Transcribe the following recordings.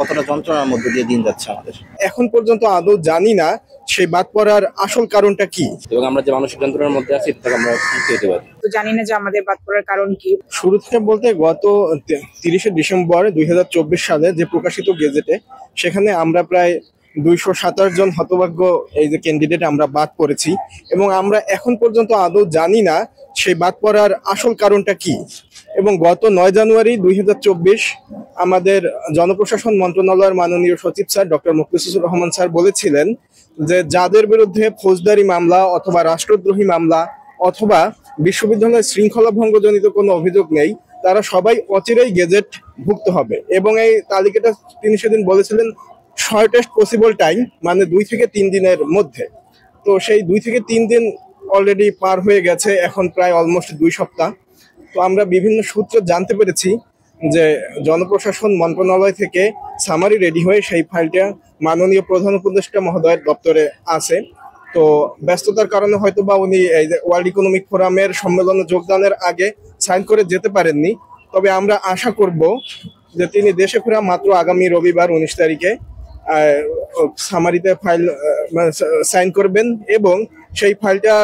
কতটা যন্ত্রণার মধ্যে দিয়ে দিন যাচ্ছে আমাদের। এখন পর্যন্ত আদৌ জানি না সেই বাদ পড়ার আসল কারণটা কি, এবং আমরা যে মানসিক যন্ত্রণার মধ্যে আছি এটা আমরা মুক্তি পেতে পারি। তো জানি না যে আমাদের বাদ পড়ার কারণ কি। শুরু থেকে বলতে গত 30শে ডিসেম্বর 2024 সালে যে প্রকাশিত গেজেটে, সেখানে আমরা প্রায় 227 জন হতভাগ্য এই যে ক্যান্ডিডেট আমরা বাদ পড়েছি, এবং আমরা এখন পর্যন্ত আদৌ জানি না সেই বাদ পড়ার আসল কারণটা কি। এবং গত 9 জানুয়ারি 2024 আমাদের জনপ্রশাসন মন্ত্রণালয়ের মাননীয় সচিব sir doctor Mukhlisur Rahman sir বলেছিলেন যে যাদের বিরুদ্ধে ফৌজদারি মামলা অথবা রাষ্ট্রদ্রোহী মামলা অথবা বিশ্ববিদ্যালয়ের শৃঙ্খলা ভঙ্গজনিত কোনো অভিযোগ নেই, তারা সবাই অচিরেই গেজেট ভুক্ত হবে। এবং এই তালিকাটা তিনি সেদিন বলেছিলেন শর্টেস্ট পসিবল টাইম, মানে 2 থেকে 3 দিনের মধ্যে। তো সেই 2 থেকে 3 দিন অলরেডি পার হয়ে গেছে, এখন প্রায় অলমোস্ট 2 সপ্তাহ। তো আমরা বিভিন্ন সূত্রে জানতে পেরেছি যে জনপ্রশাসন মন্ত্রণালয় থেকে সামারি রেডি হয়ে সেই ফাইলটা মাননীয় প্রধান উপদেষ্টা মহোদয়ের দপ্তরে আছে। তো ব্যস্ততার কারণে হয়তো বা উনি এই যে ওয়ার্ল্ড ইকোনমিক ফোরামের সম্মেলনে যোগদানের আগে সাইন করে যেতে পারেননি। তবে আমরা আশা করব যে তিনি দেশে ফেরা মাত্র আগামী রবিবার 19 তারিখে সামারিতে ফাইল সাইন করবেন, এবং সেই ফাইলটা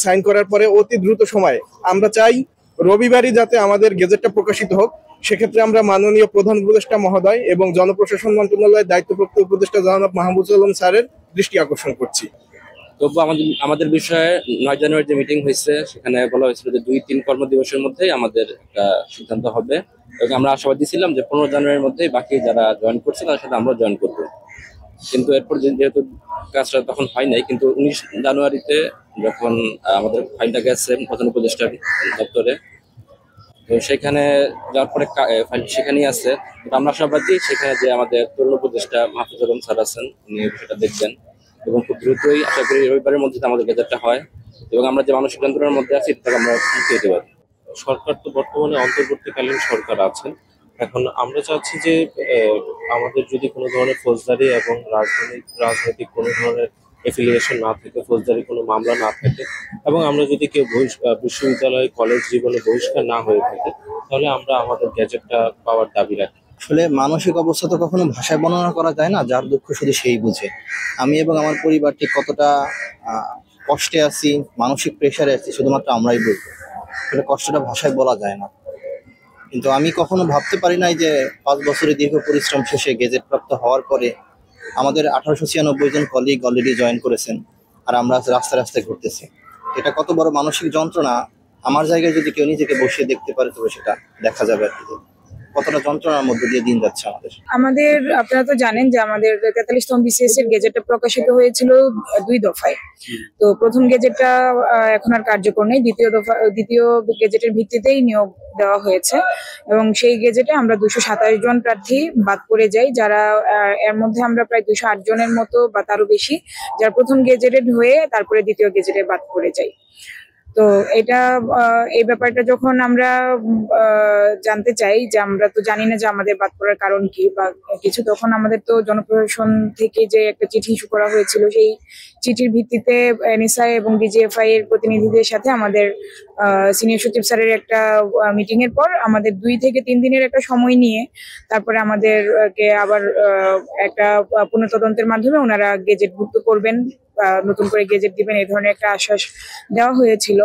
সাইন করার পরে অতি দ্রুত সময়ে আমরা চাই রবিবারই যাতে আমাদের গেজেটটা প্রকাশিত হোক। সেক্ষেত্রে আমরা মাননীয় প্রধান উপদেষ্টা মহোদয় এবং জনপ্রশাসন মন্ত্রণালয়ের দায়িত্বপ্রাপ্ত উপদেষ্টা জনাব মাহবুবুল আলম স্যারের দৃষ্টি আকর্ষণ করছি। তবু আমাদের বিষয়ে 9 জানুয়ারি যে মিটিং হয়েছে সেখানে বলা হয়েছিল যে 2-3 কর্মদিবসের মধ্যেই আমাদের একটা সিদ্ধান্ত হবে, এবং আমরা আশাবাদী ছিলাম যে 15 জানুয়ারির মধ্যেই বাকি যারা জয়েন করছে তাদের সাথে আমরা জয়েন করব। কিন্তু এরপর যেহেতু কাজটা তখন হয় নাই, কিন্তু 19 জানুয়ারিতে যখন আমাদের ফাইলটা গেছে প্রধান উপদেষ্টার দপ্তরে, তো সেখানে যাওয়ার পরে ফাইল সেখানেই আছে। আমরা আশাবাদী সেখানে যে আমাদের তরুণ উপদেষ্টা মাহফুজুর রহমান স্যার আছেন, উনি সেটা দেখবেন, এবং খুব দ্রুতই আশা করি রবিবারের মধ্যে আমাদের গেজেটটা হয়, এবং আমরা যে মানসিক যন্ত্রণার মধ্যে আছি এটা আমরা মুক্তি পেতে পারি। সরকার তো বর্তমানে অন্তর্বর্তীকালীন সরকার আছেন। এখন আমরা চাচ্ছি যে আমাদের যদি কোনো ধরনের ফৌজদারি এবং রাজনৈতিক কোনো ধরনের এফিলিয়েশন না থাকে, ফৌজদারি কোনো মামলা না থাকে, এবং আমরা যদি কেউ বিশ্ববিদ্যালয় কলেজ জীবনে বহিষ্কার না হয়ে থাকে, তাহলে আমরা আমাদের গ্যাজেটটা পাওয়ার দাবি রাখি। আসলে মানসিক অবস্থা তো কখনো ভাষায় বর্ণনা করা যায় না, যার দুঃখ শুধু সেই বুঝে। আমি এবং আমার পরিবারটি কতটা কষ্টে আছি, মানসিক প্রেশারে আছি, শুধুমাত্র আমরাই বুঝবো। আসলে কষ্টটা ভাষায় বলা যায় না। কিন্তু আমি কখনো ভাবতে পারি নাই যে 5 বছরের দীর্ঘ পরিশ্রম শেষে গেজেট প্রাপ্ত হওয়ার পরে আমাদের 1896 জন কলিগ অলরেডি জয়েন করেছেন, আর আমরা রাস্তায় রাস্তায় ঘুরতেছি। এটা কত বড় মানসিক যন্ত্রণা, আমার জায়গায় যদি কেউ নিজেকে বসিয়ে দেখতে পারে তবে সেটা দেখা যাবে আর কি, কতটা যন্ত্রণার মধ্যে দিয়ে দিন যাচ্ছে আমাদের। আপনারা তো জানেন যে আমাদের 43তম বিসিএস এর গেজেটটা প্রকাশিত হয়েছিল 2 দফায়। তো প্রথম গেজেটটা এখন আর কার্যকর নেই, দ্বিতীয় গেজেটের ভিত্তিতেই নিয়োগ দেওয়া হয়েছে, এবং সেই গেজেটে আমরা 227 জন প্রার্থী বাদ পড়ে যাই, যারা এর মধ্যে আমরা প্রায় 208 জনের মতো বা তারও বেশি যারা প্রথম গেজেটে হয়ে তারপরে দ্বিতীয় গেজেটে বাদ পড়ে যাই। তো এটা এই ব্যাপারটা যখন আমরা জানতে চাই যে আমরা তো জানি না যে আমাদের বাদ পড়ার কারণ কি বা কিছু, তখন আমাদের তো জনপ্রশাসন থেকে যে একটা চিঠি ইস্যু করা হয়েছিল, সেই চিঠির ভিত্তিতে এনএসআই এবং ডিজিএফআই এর প্রতিনিধিদের সাথে আমাদের সিনিয়র সচিব স্যারের একটা মিটিং এর পর আমাদের 2 থেকে 3 দিনের একটা সময় নিয়ে তারপরে আমাদেরকে আবার একটা পুনঃতদন্তের মাধ্যমে ওনারা গেজেট ভুক্ত করবেন, নতুন করে গেজেট দিবেন, এই ধরনের একটা আশ্বাস দেওয়া হয়েছিল।